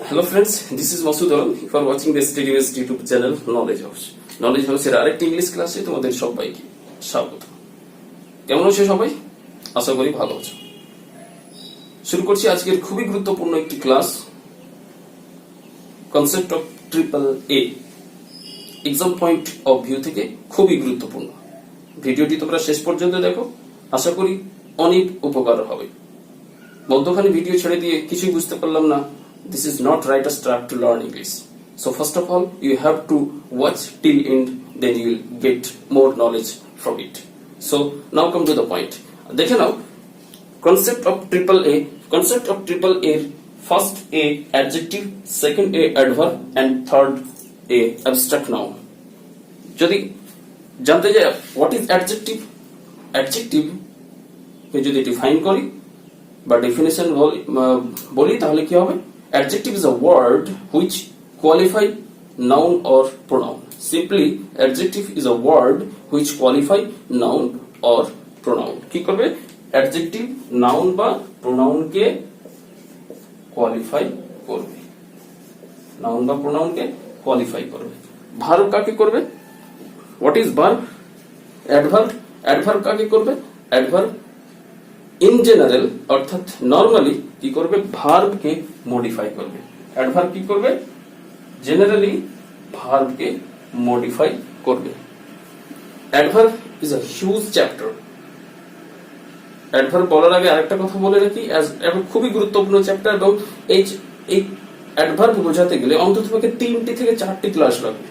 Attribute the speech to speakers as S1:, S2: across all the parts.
S1: Hello friends, this is Masood Alam. You are watching the STDS YouTube channel Knowledge House. Knowledge House এর আরেকটি English ক্লাসে তোমাদের সবাইকে স্বাগত। কেমন আছো সবাই? আশা করি ভালো আছো। শুরু করছি আজকের খুবই গুরুত্বপূর্ণ একটি class, concept of triple A. Exam point of view থেকে খুবই গুরুত্বপূর্ণ। ভিডিওটি তোমরা শেষ পর্যন্ত দেখো, আশা করি অনেক উপকার হবে। মধ্যখানে ভিডিও ছেড়ে দিয়ে কিছুই বুঝতে পারলাম না, this is not right start to learn English. So first of all, you have to watch till end, then you will get more knowledge from it. So now come to the point. দেখে নাও concept of triple A. Concept of triple A, first A adjective, second A adverb and third A abstract noun. যদি জানতে যাই what is adjective, adjective কে যদি define করি বা definition বলি তাহলে কি হবে? Adjective is a word which qualify noun or pronoun. Simply, adjective is a word which qualify noun or pronoun. কি করবে? Adjective noun বা pronoun কে qualify করবে। noun বা pronoun কে qualify করবে। verb কাকে করবে? What is verb? Adverb. Adverb কাকে করবে? Adverb in general অর্থাৎ নরমালি কি করবে? ভার্ব কে মডিফাই করবে। অ্যাডভার্ব কি করবে? জেনারেলি ভার্ব কে মডিফাই করবে। Adverb is a huge chapter. Adverb বলার আগে আরেকটা কথা বলে রাখি, খুবই গুরুত্বপূর্ণ চ্যাপ্টার এবং এই অ্যাডভার্ব বোঝাতে গেলে অন্তত 3টি থেকে 4টি ক্লাস লাগবে।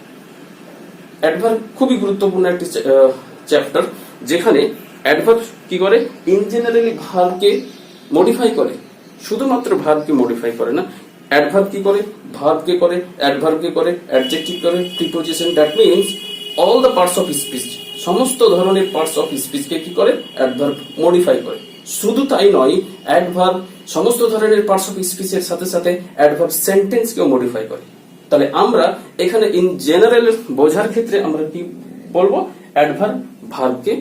S1: অ্যাডভার্ব খুবই গুরুত্বপূর্ণ একটি চ্যাপ্টার, যেখানে অ্যাডভার্ব কি করে? ইন জেনারেলি ভার্বকে মডিফাই করে, শুধুমাত্র ভার্বকে মডিফাই করে না। অ্যাডভার্ব কি করে? ভার্বকে করে, অ্যাডভার্বকে করে, অ্যাডজেক্টিভ করে, preposition, that means all the parts of speech, সমস্ত ধরনের পার্টস অফ স্পিচকে কি করে? অ্যাডভার্ব মডিফাই করে। শুধু তাই নয়, অ্যাডভার্ব সমস্ত ধরনের পার্টস অফ স্পিচের সাথে সাথে অ্যাডভার্ব সেন্টেন্সকেও মডিফাই করে। তাহলে আমরা এখানে ইন জেনারেল বোঝার ক্ষেত্রে আমরা কি বলবো? অ্যাডভার্ব ভার্বকে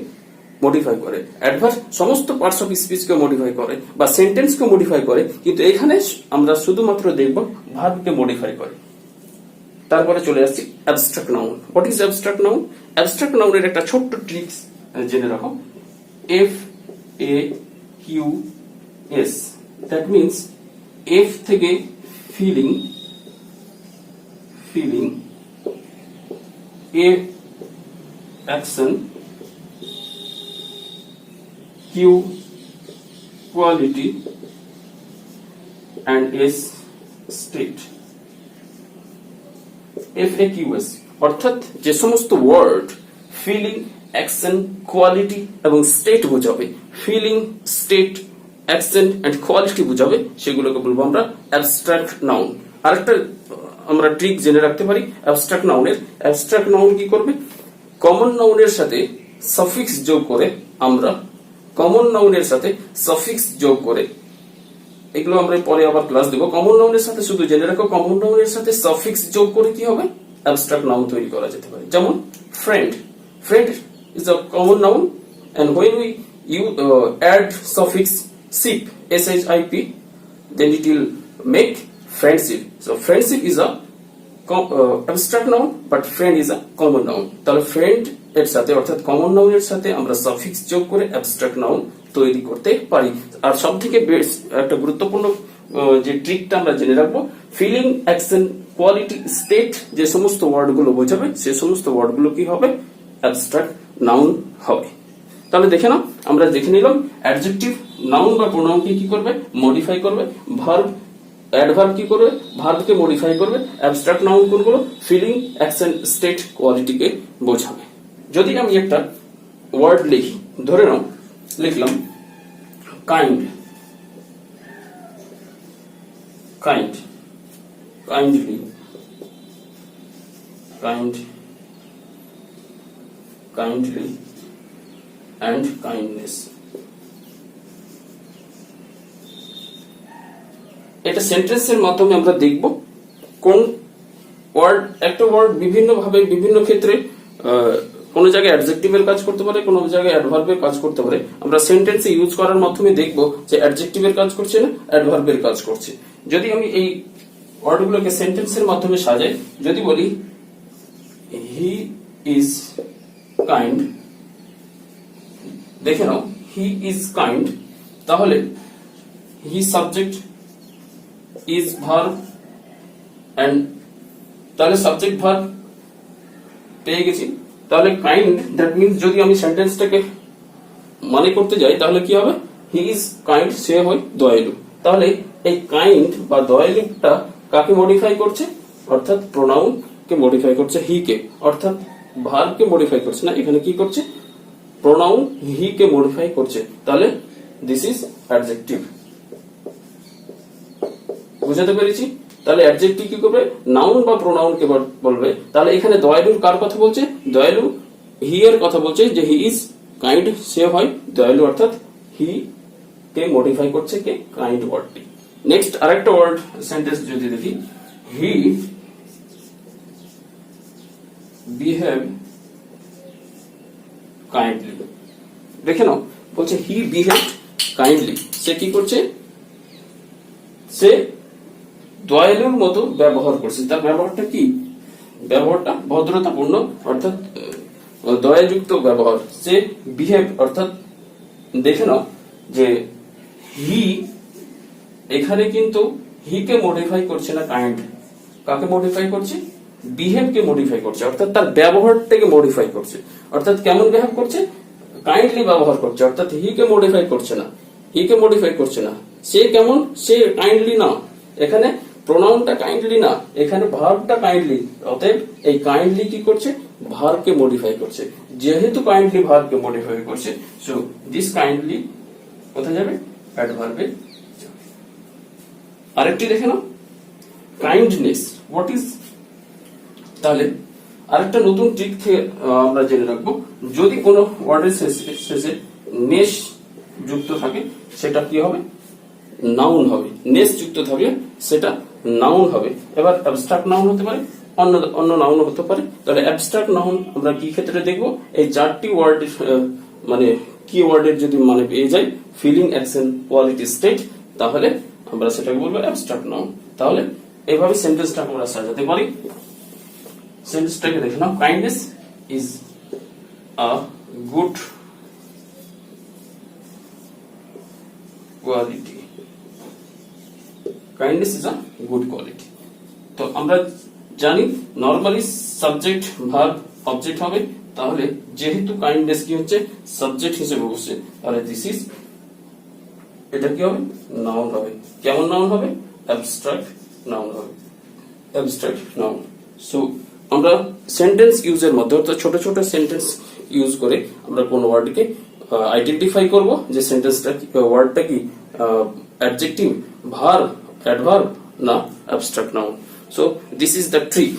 S1: মডিফাই করে, অ্যাডভার্ব সমস্ত পার্টস অফ স্পিচকে মডিফাই করে বা সেন্টেন্সকে মডিফাই করে, কিন্তু এখানে আমরা শুধুমাত্র দেখব ভার্বকে মডিফাই করে। তারপরে চলে আসছি abstract noun. What is abstract noun? Abstract নাউনের একটা ছোট্ট ট্রিক্স জেনে রাখো। FAQS, দ্যাট মিন্স এফ থেকে feeling, A action, Q quality and S state. FAQS অর্থাৎ যে সমস্ত ওয়ার্ড ফিলিং, অ্যাকশন, কোয়ালিটি এবং স্টেট বোঝাবে, feeling, state, action and quality বোঝাবে, সেগুলোকে বলবো আমরা অ্যাবস্ট্রাক্ট নাউন। আরেকটা আমরা ট্রিক জেনে রাখতে পারি অ্যাবস্ট্রাক্ট নাউনের। অ্যাবস্ট্রাক্ট নাউন কি করবে? কমন নাউনের সাথে সাফিক্স যোগ করে, আমরা কমন নাউনের সাথে সাফিক্স যোগ করে, এগুলো আমরা পরে আবার ক্লাস দেব। কমন নাউনের সাথে শুধু জেনে রাখো, কমন নাউনের সাথে সাফিক্স যোগ করে কি হবে? অ্যাবস্ট্রাক্ট নাউন তৈরি করা যেতে পারে। যেমন friend, friend is a common noun and when we add suffix ship, SHIP, then it will make friendship. So friendship is a abstract noun but friend is a common noun. তাহলে friend এর সাথে অর্থাৎ common নাউনের সাথে আমরা suffix যোগ করে abstract noun তৈরি করতে পারি। আর সবথেকে একটা গুরুত্বপূর্ণ যে ট্রিকটা আমরা জেনে রাখবো, ফিলিং, অ্যাকশন, কোয়ালিটি, স্টেট যে সমস্ত ওয়ার্ডগুলো বোঝাবে, সে সমস্ত ওয়ার্ডগুলো কি হবে? অ্যাবস্ট্রাক্ট নাউন হবে। তাহলে দেখে নাও, আমরা দেখে নিলাম অ্যাডজেক্টিভ নাউন বা প্রোনাউনকে কি করবে? মডিফাই করবে। ভার্ব, অ্যাডভার্ব কি করবে? ভার্বকে মডিফাই করবে। অ্যাবস্ট্রাক্ট নাউন কোনগুলো? ফিলিং, অ্যাকশন, স্টেট, কোয়ালিটিকে বোঝাবে। যদি আমি একটা ওয়ার্ড লিখি, ধরে নাও লিখলাম kind, kind, kindly, kind, kindly and kindness. এটা সেন্টেন্সের মাধ্যমে আমরা দেখব কোন ওয়ার্ড, একটা ওয়ার্ড বিভিন্ন ভাবে বিভিন্ন ক্ষেত্রে কোন জায়গায় অ্যাডজেক্টিভের কাজ করতে পারে, কোন জায়গায় অ্যাডভার্বের কাজ করতে পারে। আমরা সেন্টেন্সে ইউজ করার মাধ্যমে দেখব যে অ্যাডজেক্টিভের কাজ করছে না অ্যাডভার্বের কাজ করছে। যদি আমি এই ওয়ার্ডগুলোকে সেন্টেন্সের মাধ্যমে সাজাই। যদি বলি হি ইজ কাইন্ড, দেখে নাও হি ইজ কাইন্ড, তাহলে he subject, is verb, and তাহলে সাবজেক্ট ভার্ব পেয়ে গেছি। তাহলে কাইন্ড, দ্যাট মিন্স যদি আমি সেন্টেন্সটাকে মানে করতে যাই তাহলে কি হবে, হি ইজ কাইন্ড, সে হয় দয়ালু। তাহলে এই কাইন্ড বা দয়ালুটা কাকে মডিফাই করছে, অর্থাৎ প্রোনাউন কে মডিফাই করছে, হি কে, অর্থাৎ ভার্ব কে মডিফাই করছে না, এখানে কি করছে, প্রোনাউন হি কে মডিফাই করছে। তাহলে দিস ইজ অ্যাডজেক্টিভ। বুঝাতে পেরেছি? তাহলে অ্যাডজেক্টিভ কি করবে, নাউন বা প্রোনাউন কে বলবে। তাহলে এখানে দয়ালুর কার কথা বলছে, দয়ালু হি এর কথা বলছে, যে হি ইজ কাইন্ড, সে হয় দয়ালু, অর্থাৎ হি কে মডিফাই করছে কে, কাইন্ড ওয়ার্ডটি। নেক্সট আরেকটা ওয়ার্ড সেন্টেন্স যদি দেখি, হি বিহেভ কাইন্ডলি। দেখে নাও, বলছে হি বিহেভ কাইন্ডলি, সে কি করছে, সে দয়ালুর মতো ব্যবহার করছে। তার ব্যবহারটা কি, ব্যবহারটা ভদ্রতাপূর্ণ, অর্থাৎ দয়াযুক্ত ব্যবহার। সে বিহেভ, অর্থাৎ দেখে নাও যে হি এখানে কিন্তু হি কে মডিফাই করছে না, কাইন্ড কাকে মডিফাই করছে, বিহেভ কে মডিফাই করছে, অর্থাৎ তার ব্যবহারটাকে মডিফাই করছে। অর্থাৎ কেমন বিহেভ করছে, কাইন্ডলি ব্যবহার করছে, অর্থাৎ হি কে মডিফাই করছে না, হি কে মডিফাই করছে না। সে কেমন, সে কাইন্ডলি না, এখানে প্রোনাউনটা কাইন্ডলি না, এখানে ভার্বটা কাইন্ডলি। অতএব এই কাইন্ডলি কি করছে, ভার্বকে মডিফাই করছে। যেহেতু কাইন্ডলি ভার্বকে মডিফাই করছে, সো দিস কাইন্ডলি কোথায় যাবে, অ্যাডভার্বে। আরেকটি দেখে নাও, কাইন্ডনেস, হোয়াট ইজ। তাহলে আরেকটা নতুন ট্রিক আমরা জেনে রাখবো, যদি কোনো ওয়ার্ডের শেষে নেস যুক্ত থাকে সেটা কি হবে, নাউন হবে। নেস যুক্ত থাকলে সেটা নাউন হবে। এবার অ্যাবস্ট্রাক্ট নাউন হতে পারে, অন্য নাউন হতে পারে। তাহলে অ্যাবস্ট্রাক্ট নাউন আমরা কি ক্ষেত্রে দেখবো, এই চারটি ওয়ার্ড মানে কি ওয়ার্ডের যদি মানে পেয়ে যাই, ফিলিং, অ্যাকশন, কোয়ালিটি, স্টেট, তাহলে আমরা সেটাকে বলবো অ্যাবস্ট্রাক্ট নাউন। তাহলে এইভাবে সেন্টেন্সটাকে আমরা সাজাতে পারি। সেন্টেন্সটাকে দেখে নাও, kindness is a good quality, kindness is a good quality. তো আমরা জানি নরমালি সাবজেক্ট ভার্ব অবজেক্ট হবে, তাহলে যেহেতু কাইন্ডনেস কি হচ্ছে, সাবজেক্ট হিসেবে বসছে, তাহলে দিস ইজ, এটা কি হবে, নাউন হবে। কেমন নাউন হবে, অ্যাবস্ট্রাক্ট নাউন হবে, অ্যাবস্ট্রাক্ট নাউন। সো আমরা সেন্টেন্স ইউজের মধ্যে, অর্থাৎ ছোট ছোট সেন্টেন্স ইউজ করে আমরা কোন ওয়ার্ডকে আইডেন্টিফাই করব, যে সেন্টেন্সটা ওয়ার্ডটা কি অ্যাডজেক্টিভ, ভার্ব, অ্যাডভার্ব না abstract noun. So this is the trick.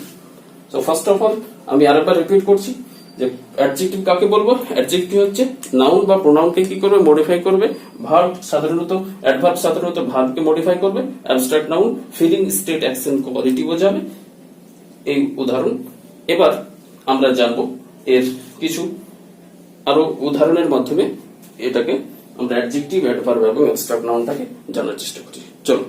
S1: So first of all আমি আরেকবার রিপিট করছি যে অ্যাডজেক্টিভ কাকে বলবো, অ্যাডজেক্টিভ হচ্ছে নাউন বা প্রোনাউনকে কি করবে, মডিফাই করবে। ভার্ব সাধারণত, অ্যাডভার্ব সাধারণত ভার্বকে মডিফাই করবে। Abstract noun feeling, state, action, quality বোঝাবে। এই উদাহরণ। এবার আমরা জানবো এর কিছু আরো উদাহরণের মাধ্যমে এটাকে আমরা অ্যাডজেক্টিভ, অ্যাডভার্ব এবং অ্যাবস্ট্রাক্ট নাউনটাকে জানার চেষ্টা করি। চলো,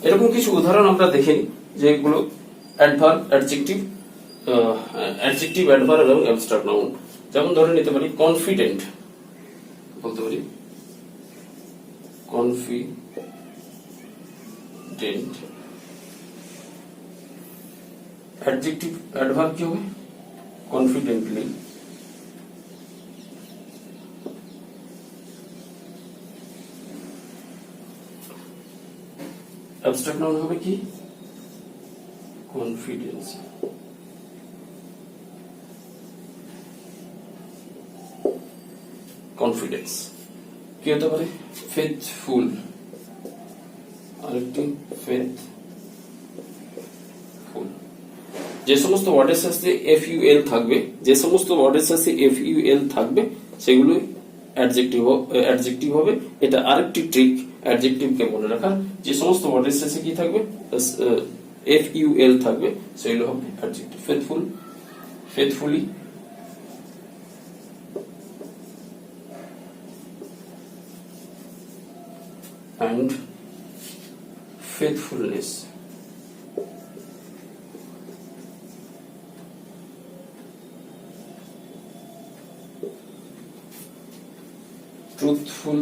S1: এরকম কিছু উদাহরণ আমরা দেখে নিই, যেগুলো অ্যাডভার্ব, অ্যাডজেক্টিভ, অ্যাডভার্ব এবং অ্যাবস্ট্রাক্ট নাউন। যেমন ধরে নিতে পারি কনফিডেন্ট, বলতে পারি কনফিডেন্ট। অ্যাডজেক্টিভ, অ্যাডভার্ব কি হবে, কনফিডেন্টলি। অ্যাবস্ট্রাক্ট নাউন হবে কি, কনফিডেন্স। কনফিডেন্স কি হতে পারে, ফেথফুল। আরেকটি ফেথফুল। যে সমস্ত ওয়ার্ডের সাথে এফইউএল থাকবে, যে সমস্ত ওয়ার্ডের সাথে এফইউএল থাকবে সেগুলো অ্যাডজেক্টিভ হবে। এটা আরেকটি ট্রিক অ্যাডজেক্টিভকে মনে রাখার, যে সমস্ত ওয়ার্ডের শেষে কি থাকবে, FUL থাকবে, সেগুলো হবে adjective. Faithful, faithfully, and faithfulness. Truthful,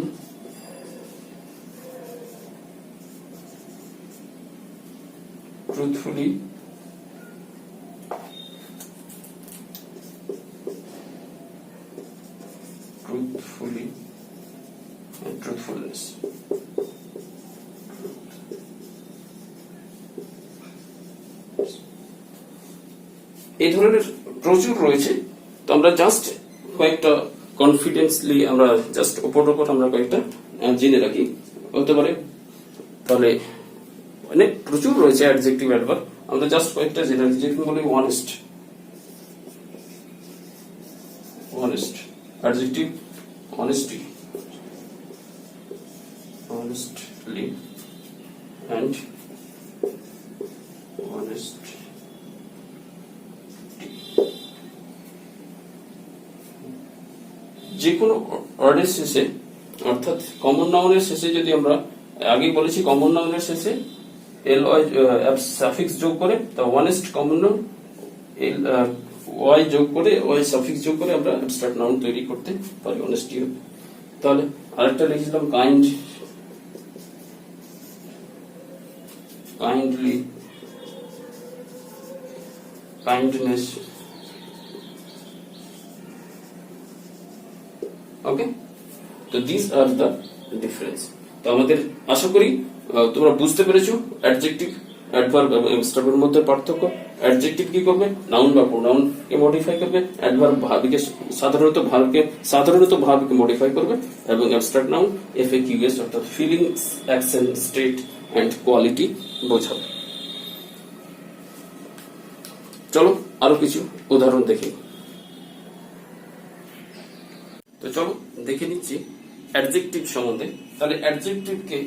S1: truthfully, truthfully, and truthfulness. এই ধরনের প্রচুর রয়েছে। তো আমরা জাস্ট কয়েকটা কনফিডেন্সলি আমরা জাস্ট ওপর আমরা কয়েকটা জেনে রাখি, হতে পারে তাহলে মানে প্রচুর রয়েছে অ্যাডজেক্টিভ অ্যাডভার্ব, আমরা জাস্ট কয়েকটা জেনে রাখি। যেরকম বলি honest, honest adjective honesty, honestly and honest, যে কোনো ওয়ার্ডের শেষে অর্থাৎ কমন নাউনের শেষে যদি আমরা আগে বলেছি কমন নাউনের শেষে ly সাফিক্স যোগ করে, তা অনেস্ট কমন নাউন y যোগ করে y সাফিক্স যোগ করে আমরা অ্যাবস্ট্রাক্ট নাউন তৈরি করতে পারি, অনেস্টি হবে। তাহলে আরেকটা লিখলাম কাইন্ড, কাইন্ডলি, কাইন্ডনেস। ওকে, তো দিস আর দ্য ডিফারেন্স। তো আমাদের আশা করি তোমরা বুঝতে পেরেছো অ্যাডজেক্টিভ অ্যাডভার্ব এবং অ্যাবস্ট্রাক্টের মধ্যে পার্থক্য। অ্যাডজেক্টিভ কি করবে? নাউন বা প্রোনাউন কে মডিফাই করবে। অ্যাডভার্ব ভার্বকে সাধারণত ভার্বকে মডিফাই করবে, এবং অ্যাবস্ট্রাক্ট নাউন FAQS অর্থাৎ feelings, action, state and quality বোঝাবে। চলো আরো কিছু উদাহরণ দেখি। তো চলো দেখে নিচ্ছি অ্যাডজেক্টিভ সম্বন্ধে। তাহলে অ্যাডজেক্টিভকে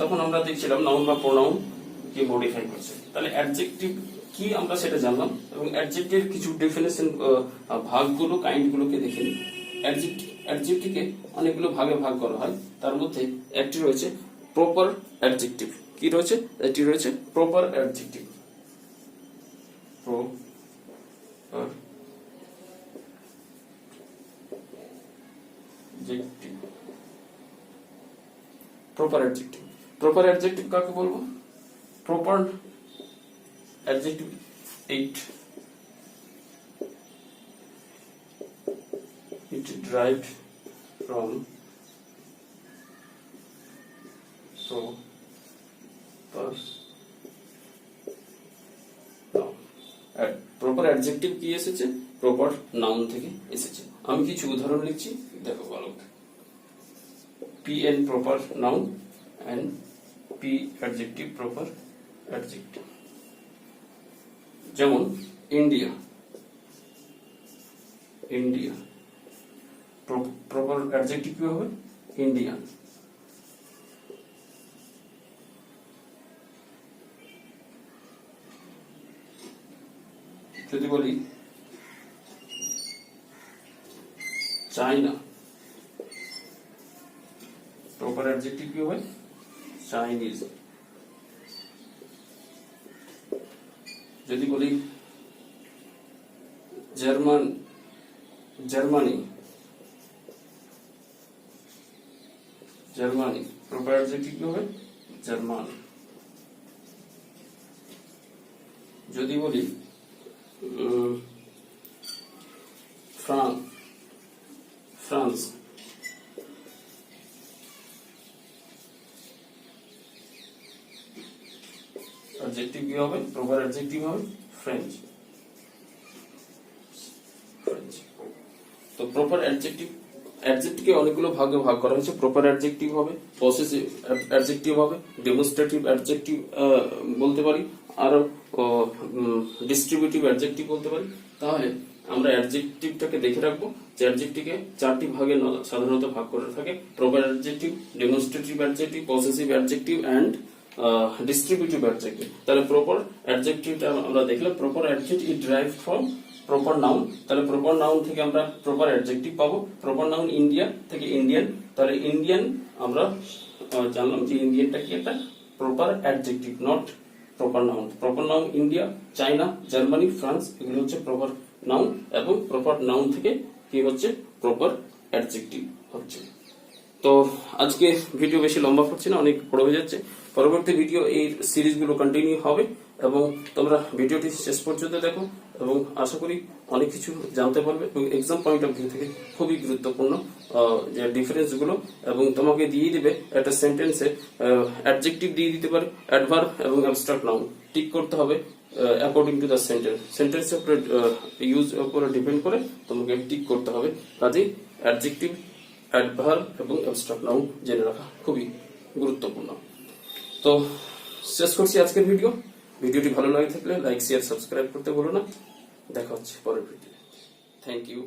S1: তখন আমরা দেখছিলাম নাউন বা প্রোনাউন কি মডিফাই করছে। তাহলে অ্যাডজেক্টিভ কি আমরা সেটা জানলাম, এবং অ্যাডজেক্টিভের কিছু ডেফিনেশন ভাগগুলো কাইন্ডগুলোকে দেখে নিই। অ্যাডজেক্টিভকে অনেকগুলো ভাগে ভাগ করা হয়, তার মধ্যে একটি রয়েছে প্রপার অ্যাডজেক্টিভ। কি রয়েছে? এটি রয়েছে proper adjective. Proper adjective, proper adjective কাকে বলবো? Proper adjective 8 it derived from proper adjective কি এসেছে? প্রপার নাউন থেকে এসেছে। আমি কিছু উদাহরণ লিখছি, দেখো ভালো। PN proper noun and P adjective proper adjective. যেমন ইন্ডিয়া, ইন্ডিয়া প্রপার অ্যাডজেক্টিভ কি হবে? ইন্ডিয়ান। যদি বলি চায়না, প্রপার অ্যাডজেক্টিভ কি হবে? চাইনিজ। যদি বলি জার্মানি, জার্মানি প্রপার অ্যাডজেক্টিভ কি হবে? জার্মান। যদি বলি ফ্রান্স, অ্যাডজেক্টিভ কি হবে? প্রপার অ্যাডজেক্টিভ হবে ফ্রেঞ্চ। তো প্রপার অ্যাডজেক্টিভকে অনেকগুলো ভাগে ভাগ করা হয়েছে। প্রপার অ্যাডজেক্টিভ হবে, পসেসিভ অ্যাডজেক্টিভ হবে, ডেমনস্ট্রেটিভ অ্যাডজেক্টিভ বলতে পারি, আর ডিস্ট্রিবিউটিভ অ্যাডজেক্টিভ বলতে পারি। তাহলে আমরা অ্যাডজেক্টিভটাকে দেখে রাখবো যে অ্যাডজেক্টিভকে 4টি ভাগে সাধারণত ভাগ করে থাকে: proper adjective, demonstrative adjective, possessive adjective and distributive adjective. তাহলে প্রপার অ্যাডজেক্টিভটা আমরা দেখলাম, proper adjective is derived from proper noun. তাহলে প্রপার নাউন থেকে আমরা প্রপার অ্যাডজেক্টিভ পাবো। প্রপার নাউন ইন্ডিয়া থেকে ইন্ডিয়ান, তাহলে ইন্ডিয়ান আমরা জানলাম যে ইন্ডিয়ানটা কি একটা proper adjective, not proper noun. Proper noun India, China, Germany, France, এগুলো হচ্ছে প্রপার নাউন, এবং প্রপার নাউন থেকে কি হচ্ছে প্রপার অ্যাডজেক্টিভ হচ্ছে। তো আজকে ভিডিও বেশি লম্বা করছি না, অনেক বড় হয়ে যাচ্ছে। পরবর্তী ভিডিও এই সিরিজগুলো কন্টিনিউ হবে, এবং তোমরা ভিডিওটি শেষ পর্যন্ত দেখো, এবং আশা করি অনেক কিছু জানতে পারবে, এবং এক্সাম পয়েন্ট অফ ভিউ থেকে খুবই গুরুত্বপূর্ণ যে ডিফারেন্স গুলো। এবং তোমাকে দিয়ে দিবে একটা সেন্টেন্সে অ্যাডজেক্টিভ দিয়ে দিতে পারে, অ্যাডভার্ব এবং অ্যাবস্ট্রাক্ট নাউন টিক করতে হবে অ্যাকর্ডিং টু দ্য সেন্টেন্স। সেন্টেন্সের উপরে ইউজ উপরে ডিপেন্ড করে তোমাকে টিক করতে হবে। কাজেই অ্যাডজেক্টিভ, অ্যাডভার্ব এবং অ্যাবস্ট্রাক্ট নাউন জেনে রাখা খুবই গুরুত্বপূর্ণ। তো শেষ করছি আজকের ভিডিও। ভিডিওটি ভালো লাগে থাকলে লাইক, শেয়ার, সাবস্ক্রাইব করতে ভুলো না। দেখা হচ্ছে পরের ভিডিও। Thank you.